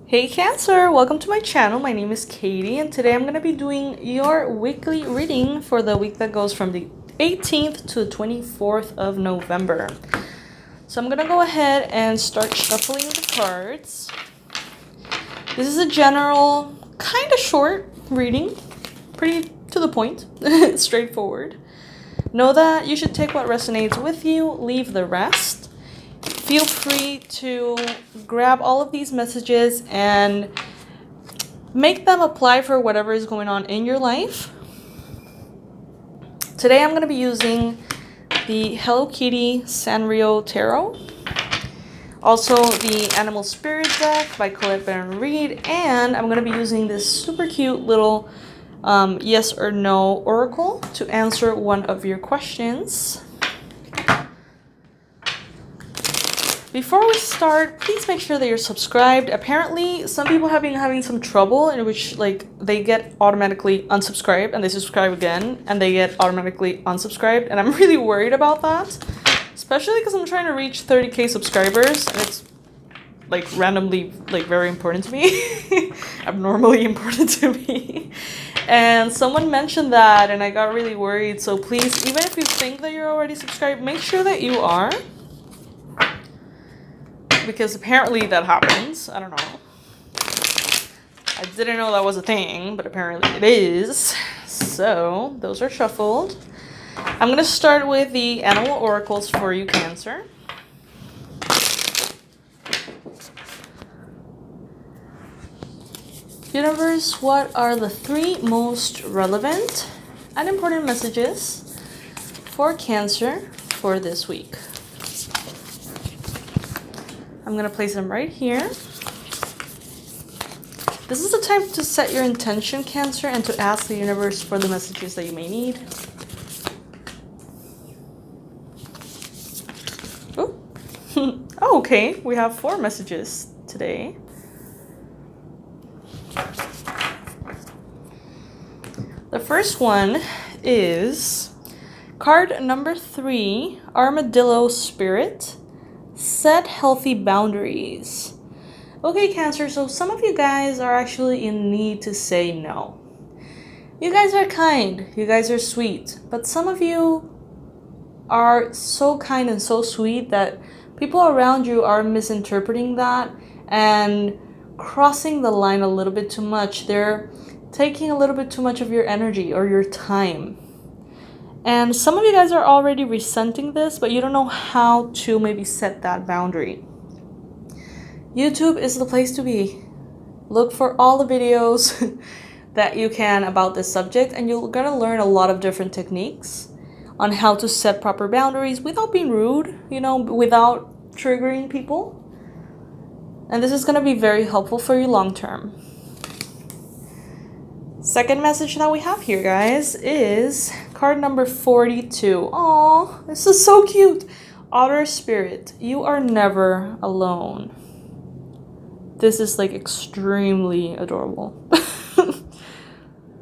Hey Cancer, welcome to my channel. My name is Katie and today I'm going to be doing your weekly reading for the week that goes from the 18th to the 24th of November. So I'm going to go ahead and start shuffling the cards. This is a general, kind of short reading, pretty to the point, straightforward. Know that you should take what resonates with you, leave the rest. Feel free to grab all of these messages and make them apply for whatever is going on in your life. Today I'm going to be using the Hello Kitty Sanrio Tarot. Also the Animal Spirit deck by Colette Baron Reed. And I'm going to be using this super cute little yes or no oracle to answer one of your questions. Before we start, please make sure that you're subscribed. Apparently, some people have been having some trouble in which they get automatically unsubscribed and they subscribe again and they get automatically unsubscribed. And I'm really worried about that, especially because I'm trying to reach 30k subscribers and it's randomly very important to me, abnormally important to me. And someone mentioned that and I got really worried. So please, even if you think that you're already subscribed, make sure that you are. Because apparently that happens. I don't know. I didn't know that was a thing, but apparently it is. So those are shuffled. I'm going to start with the animal oracles for you, Cancer. Universe, what are the 3 most relevant and important messages for Cancer for this week? I'm going to place them right here. This is the time to set your intention, Cancer, and to ask the universe for the messages that you may need. Oh, oh okay. We have 4 messages today. The first one is card number 3, Armadillo Spirit. Set healthy boundaries. Okay, Cancer, so some of you guys are actually in need to say no. You guys are kind, you guys are sweet, but some of you are so kind and so sweet that people around you are misinterpreting that and crossing the line a little bit too much. They're taking a little bit too much of your energy or your time. And some of you guys are already resenting this, but you don't know how to maybe set that boundary. YouTube is the place to be. Look for all the videos that you can about this subject, and you're gonna learn a lot of different techniques on how to set proper boundaries without being rude, without triggering people. And this is gonna be very helpful for you long term. Second message that we have here, guys, is card number 42. Aw, this is so cute. Otter Spirit, you are never alone. This is extremely adorable.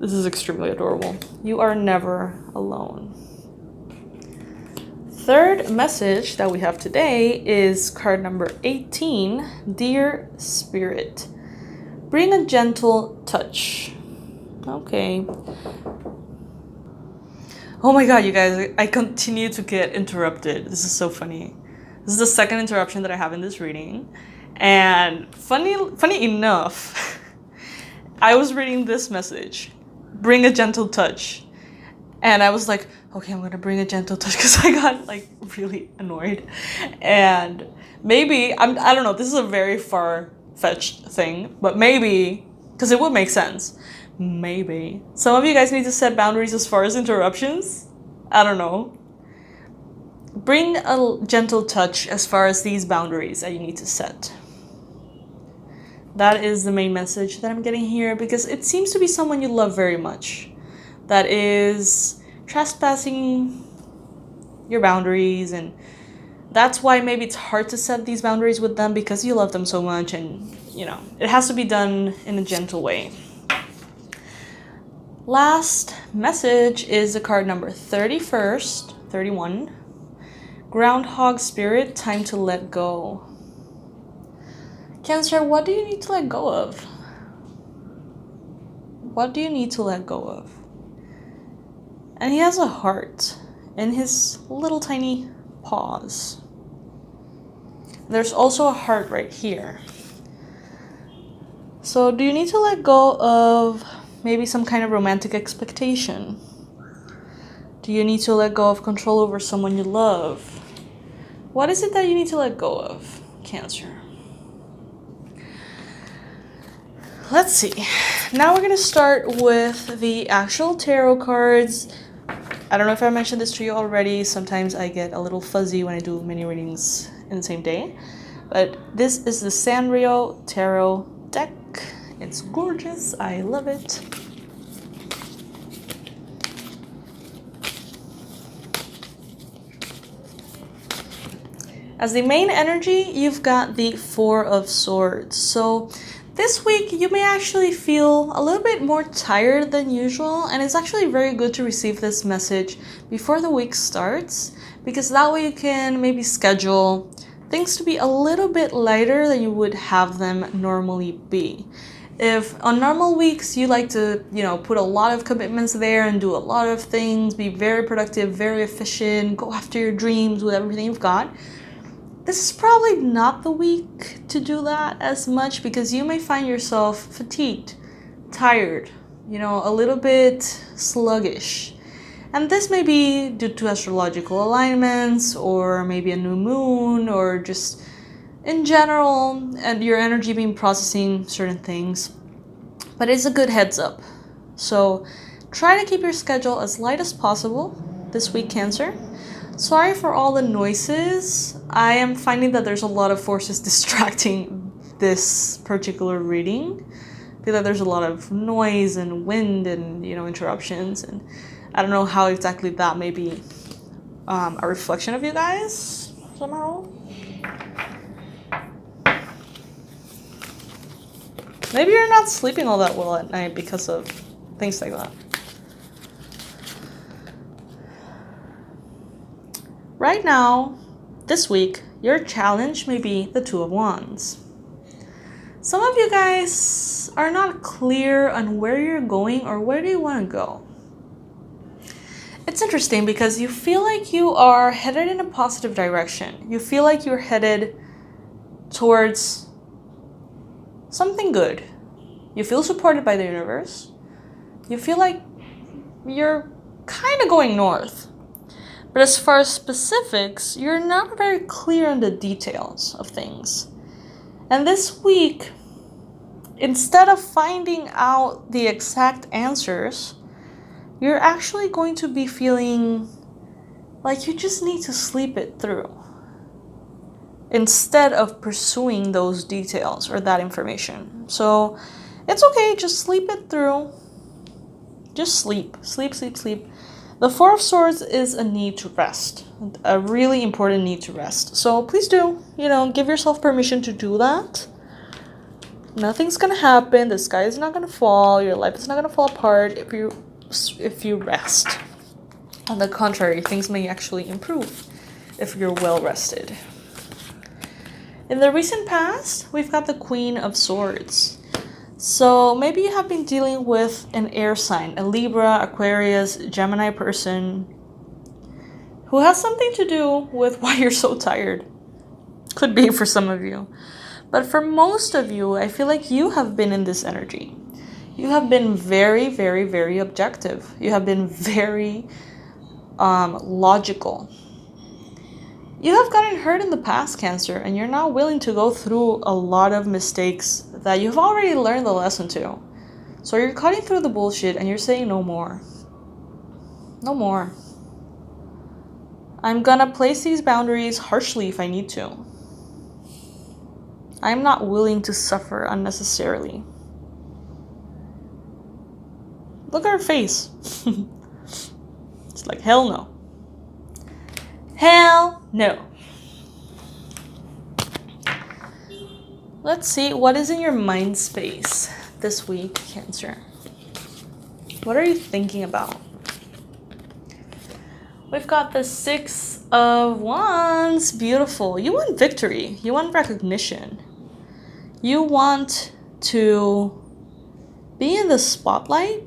This is extremely adorable. You are never alone. Third message that we have today is card number 18, Dear Spirit. Bring a gentle touch. Okay. Oh my god, you guys, I continue to get interrupted. This is so funny. This is the second interruption that I have in this reading. And funny enough, I was reading this message, bring a gentle touch. And I was like, okay, I'm going to bring a gentle touch because I got really annoyed. And maybe, I don't know, this is a very far-fetched thing, but maybe, because it would make sense. Maybe some of you guys need to set boundaries as far as interruptions. I don't know. Bring a gentle touch as far as these boundaries that you need to set. That is the main message that I'm getting here, because it seems to be someone you love very much that is trespassing your boundaries, and that's why maybe it's hard to set these boundaries with them, because you love them so much, and it has to be done in a gentle way. Last message is the card number 31. Groundhog Spirit, time to let go. Cancer, what do you need to let go of? What do you need to let go of? And he has a heart in his little tiny paws. There's also a heart right here. So do you need to let go of maybe some kind of romantic expectation? Do you need to let go of control over someone you love? What is it that you need to let go of, Cancer? Let's see. Now we're going to start with the actual tarot cards. I don't know if I mentioned this to you already. Sometimes I get a little fuzzy when I do mini readings in the same day. But this is the Sanrio Tarot deck. It's gorgeous. I love it. As the main energy, you've got the Four of Swords. So this week, you may actually feel a little bit more tired than usual, and it's actually very good to receive this message before the week starts, because that way you can maybe schedule things to be a little bit lighter than you would have them normally be. If on normal weeks you like to, put a lot of commitments there and do a lot of things, be very productive, very efficient, go after your dreams with everything you've got, this is probably not the week to do that as much, because you may find yourself fatigued, tired, a little bit sluggish. And this may be due to astrological alignments, or maybe a new moon, or just in general, and your energy being processing certain things. But it's a good heads up. So try to keep your schedule as light as possible this week, Cancer. Sorry for all the noises. I am finding that there's a lot of forces distracting this particular reading. I feel like there's a lot of noise and wind and, interruptions. And I don't know how exactly that may be a reflection of you guys somehow. Maybe you're not sleeping all that well at night because of things like that. Right now, this week, your challenge may be the Two of Wands. Some of you guys are not clear on where you're going or where do you want to go. It's interesting because you feel like you are headed in a positive direction. You feel like you're headed towards something good. You feel supported by the universe. You feel like you're kind of going north. But as far as specifics, you're not very clear on the details of things. And this week, instead of finding out the exact answers, you're actually going to be feeling like you just need to sleep it through, instead of pursuing those details or that information. So it's okay, just sleep it through. Just sleep. Sleep, sleep, sleep. The Four of Swords is a need to rest, a really important need to rest. So please do, give yourself permission to do that. Nothing's gonna happen. The sky is not gonna fall. Your life is not gonna fall apart if you rest. On the contrary, things may actually improve if you're well rested. In the recent past, we've got the Queen of Swords. So maybe you have been dealing with an air sign, a Libra, Aquarius, Gemini person who has something to do with why you're so tired. Could be for some of you. But for most of you, I feel like you have been in this energy. You have been very, very, very objective. You have been very logical. You have gotten hurt in the past, Cancer, and you're not willing to go through a lot of mistakes that you've already learned the lesson to. So you're cutting through the bullshit and you're saying no more. No more. I'm gonna place these boundaries harshly if I need to. I'm not willing to suffer unnecessarily. Look at her face. It's like, hell no. Hell no. Let's see, what is in your mind space this week, Cancer? What are you thinking about? We've got the Six of Wands. Beautiful. You want victory. You want recognition. You want to be in the spotlight.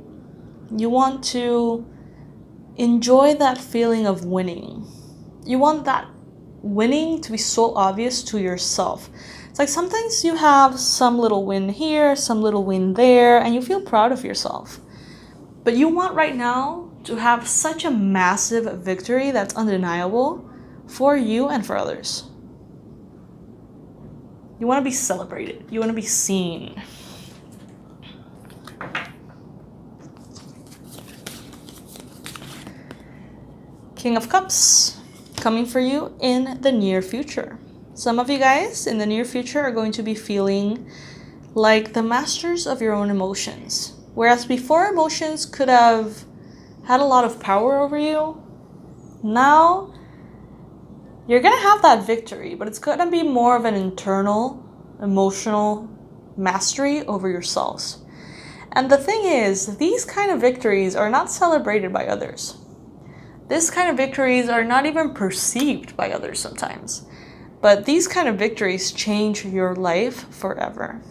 You want to enjoy that feeling of winning. You want that winning to be so obvious to yourself. It's like sometimes you have some little win here, some little win there, and you feel proud of yourself. But you want right now to have such a massive victory that's undeniable for you and for others. You want to be celebrated. You want to be seen. King of Cups, coming for you in the near future. Some of you guys in the near future are going to be feeling like the masters of your own emotions. Whereas before, emotions could have had a lot of power over you, now you're going to have that victory, but it's going to be more of an internal, emotional mastery over yourselves. And the thing is, these kind of victories are not celebrated by others. This kind of victories are not even perceived by others sometimes. But these kind of victories change your life forever.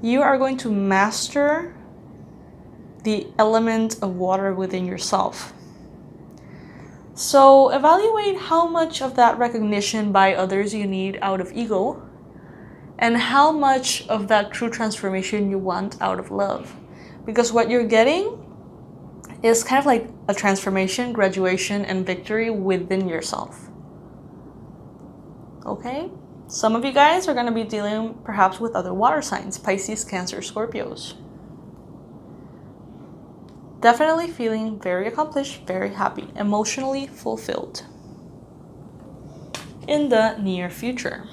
You are going to master the element of water within yourself. So evaluate how much of that recognition by others you need out of ego, and how much of that true transformation you want out of love. Because what you're getting is kind of like a transformation, graduation, and victory within yourself. Okay? Some of you guys are going to be dealing perhaps with other water signs, Pisces, Cancer, Scorpios. Definitely feeling very accomplished, very happy, emotionally fulfilled in the near future.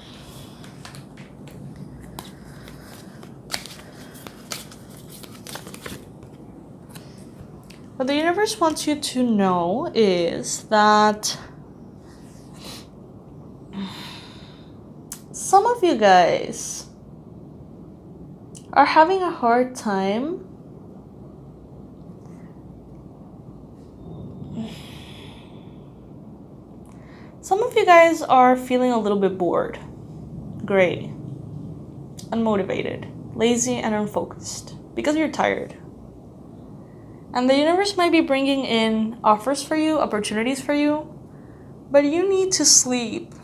What the universe wants you to know is that some of you guys are having a hard time Some of you guys are feeling a little bit bored, gray, unmotivated, lazy, and unfocused because you're tired. And the universe might be bringing in offers for you, opportunities for you, but you need to sleep.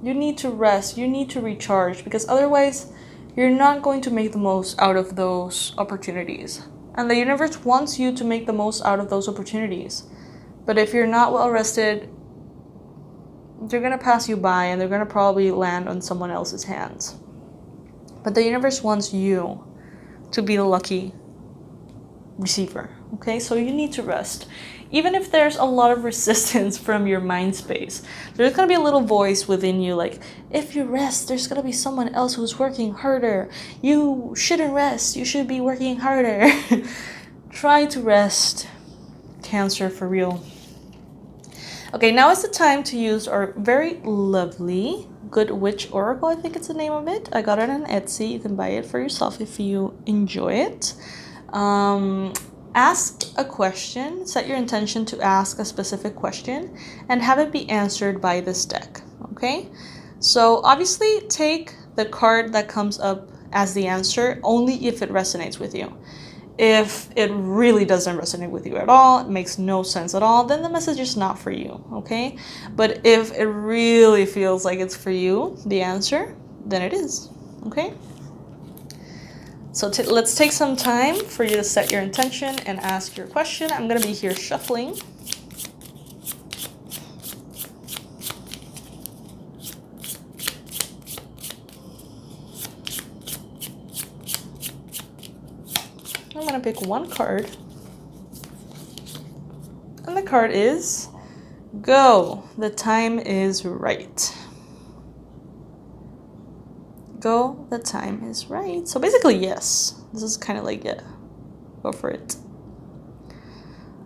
You need to rest. You need to recharge, because otherwise you're not going to make the most out of those opportunities. And the universe wants you to make the most out of those opportunities. But if you're not well rested, they're going to pass you by and they're going to probably land on someone else's hands. But the universe wants you to be the lucky receiver. Okay, so you need to rest. Even if there's a lot of resistance from your mind space, there's going to be a little voice within you like, if you rest, there's going to be someone else who's working harder. You shouldn't rest. You should be working harder. Try to rest, Cancer, for real. Okay, now is the time to use our very lovely Good Witch Oracle. I think it's the name of it. I got it on Etsy. You can buy it for yourself if you enjoy it. Ask a question, set your intention to ask a specific question, and have it be answered by this deck, okay? So obviously take the card that comes up as the answer only if it resonates with you. If it really doesn't resonate with you at all, it makes no sense at all, then the message is not for you, okay? But if it really feels like it's for you, the answer, then it is, okay? So let's take some time for you to set your intention and ask your question. I'm going to be here shuffling. I'm going to pick one card. And the card is Go. The time is right. Go, the time is right. So basically, yes. This is kind of like, yeah, go for it.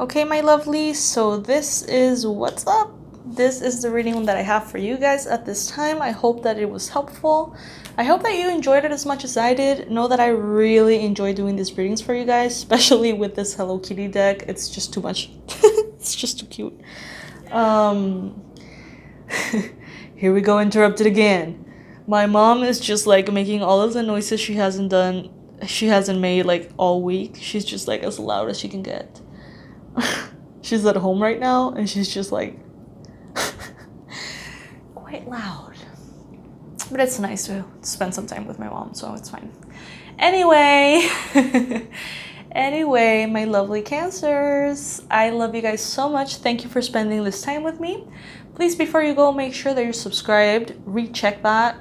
Okay, my lovely. So this is what's up. This is the reading that I have for you guys at this time. I hope that it was helpful. I hope that you enjoyed it as much as I did. Know that I really enjoy doing these readings for you guys, especially with this Hello Kitty deck. It's just too much. It's just too cute. Here we go, interrupted again. My mom is just like making all of the noises she hasn't made like all week. She's just like as loud as she can get. She's at home right now and she's just like quite loud. But it's nice to spend some time with my mom, so it's fine. Anyway, my lovely Cancers, I love you guys so much. Thank you for spending this time with me. Please, before you go, make sure that you're subscribed. Recheck that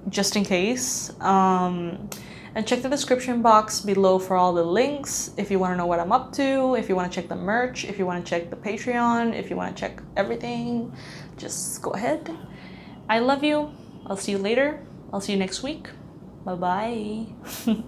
just in case. And check the description box below for all the links if you want to know what I'm up to, if you want to check the merch, if you want to check the Patreon, if you want to check everything, just go ahead. I love you. I'll see you later. I'll see you next week. Bye-bye.